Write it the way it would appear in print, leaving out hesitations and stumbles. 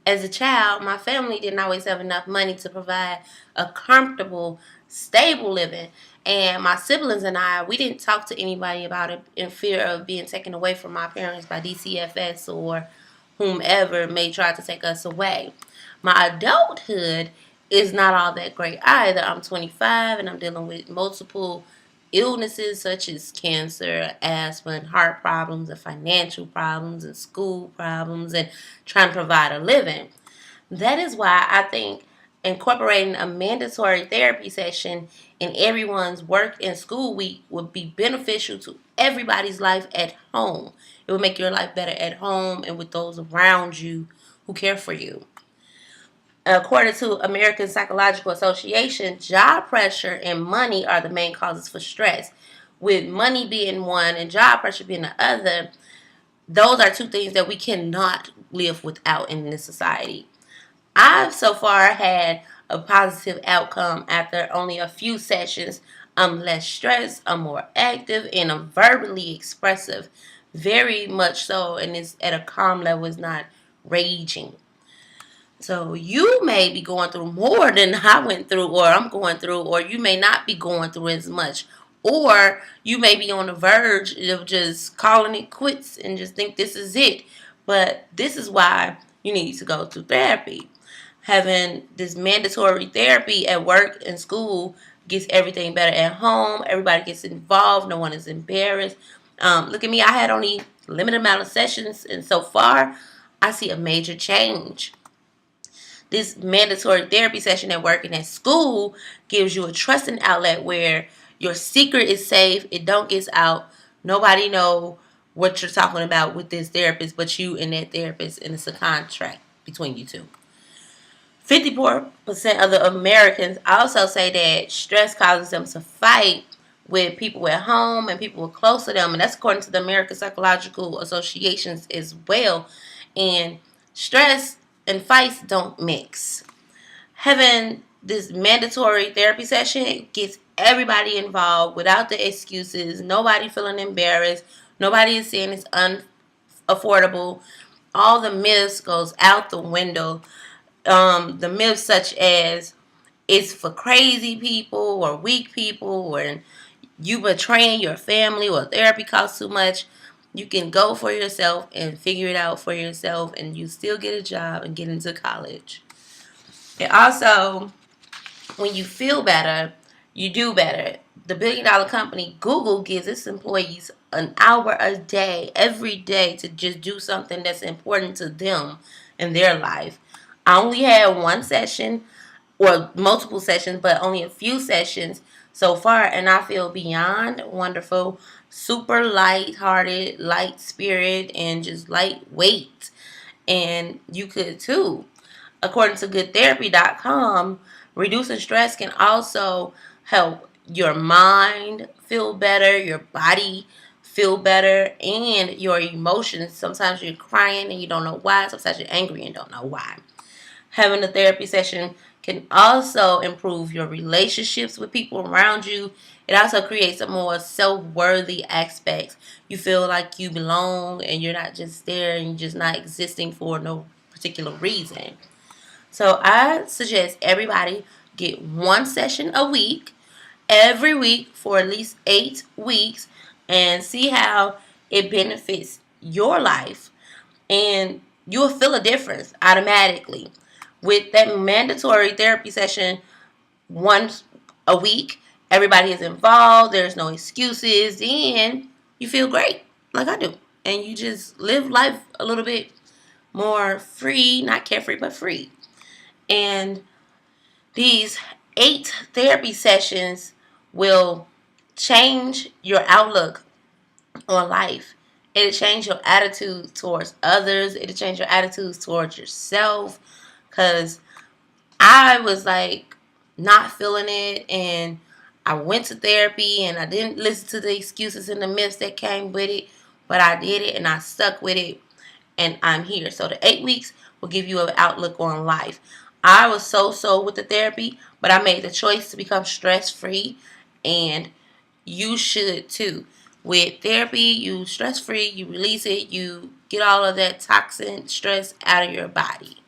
as a child, my family didn't always have enough money to provide a comfortable, stable living. And my siblings and I, we didn't talk to anybody about it in fear of being taken away from my parents by DCFS or whomever may try to take us away. My adulthood is not all that great either. I'm 25 and I'm dealing with multiple illnesses such as cancer, asthma, and heart problems, and financial problems, and school problems, and trying to provide a living. That is why I think incorporating a mandatory therapy session in everyone's work and school week would be beneficial to everybody's life at home. It would make your life better at home and with those around you who care for you. According to American Psychological Association, job pressure and money are the main causes for stress. With money being one and job pressure being the other, those are two things that we cannot live without in this society. I've so far had a positive outcome after only a few sessions. I'm less stressed, I'm more active, and I'm verbally expressive. Very much so, and it's at a calm level, it's not raging. So you may be going through more than I went through or I'm going through, or you may not be going through as much. Or you may be on the verge of just calling it quits and just think this is it. But this is why you need to go to therapy. Having this mandatory therapy at work and school gets everything better at home. Everybody gets involved. No one is embarrassed. Look at me. I had only a limited amount of sessions, and so far I see a major change. This mandatory therapy session at work and at school gives you a trusting outlet where your secret is safe. It don't get out. Nobody know what you're talking about with this therapist but you and that therapist, and it's a contract between you two. 54% of the Americans also say that stress causes them to fight with people at home and people close to them, and that's according to the American Psychological Associations as well. And stress and fights don't mix. Having this mandatory therapy session gets everybody involved without the excuses. Nobody feeling embarrassed. Nobody is saying it's unaffordable. All the myths goes out the window. The myths such as it's for crazy people or weak people, or you betraying your family, or therapy costs too much. You can go for yourself and figure it out for yourself, and you still get a job and get into college. And also, when you feel better, you do better. The billion-dollar company Google gives its employees an hour a day, every day, to just do something that's important to them in their life. I only had one session, or multiple sessions, but only a few sessions so far, and I feel beyond wonderful, super light-hearted, light spirit, and just lightweight. And you could too. According to goodtherapy.com, reducing stress can also help your mind feel better, your body feel better, and your emotions. Sometimes you're crying and you don't know why. Sometimes you're angry and don't know why. Having a therapy session can also improve your relationships with people around you. It also creates a more self-worthy aspect. You feel like you belong and you're not just there and you're just not existing for no particular reason. So I suggest everybody get one session a week, every week for at least 8 weeks, and see how it benefits your life. And you'll feel a difference automatically. With that mandatory therapy session once a week, everybody is involved, there's no excuses, and you feel great, like I do. And you just live life a little bit more free, not carefree, but free. And these 8 therapy sessions will change your outlook on life. It'll change your attitude towards others. It'll change your attitudes towards yourself. Because I was like not feeling it, and I went to therapy and I didn't listen to the excuses and the myths that came with it, but I did it and I stuck with it, and I'm here. So the 8 weeks will give you an outlook on life. I was so with the therapy, but I made the choice to become stress free, and you should too. With therapy, you stress free, you release it, you get all of that toxin stress out of your body.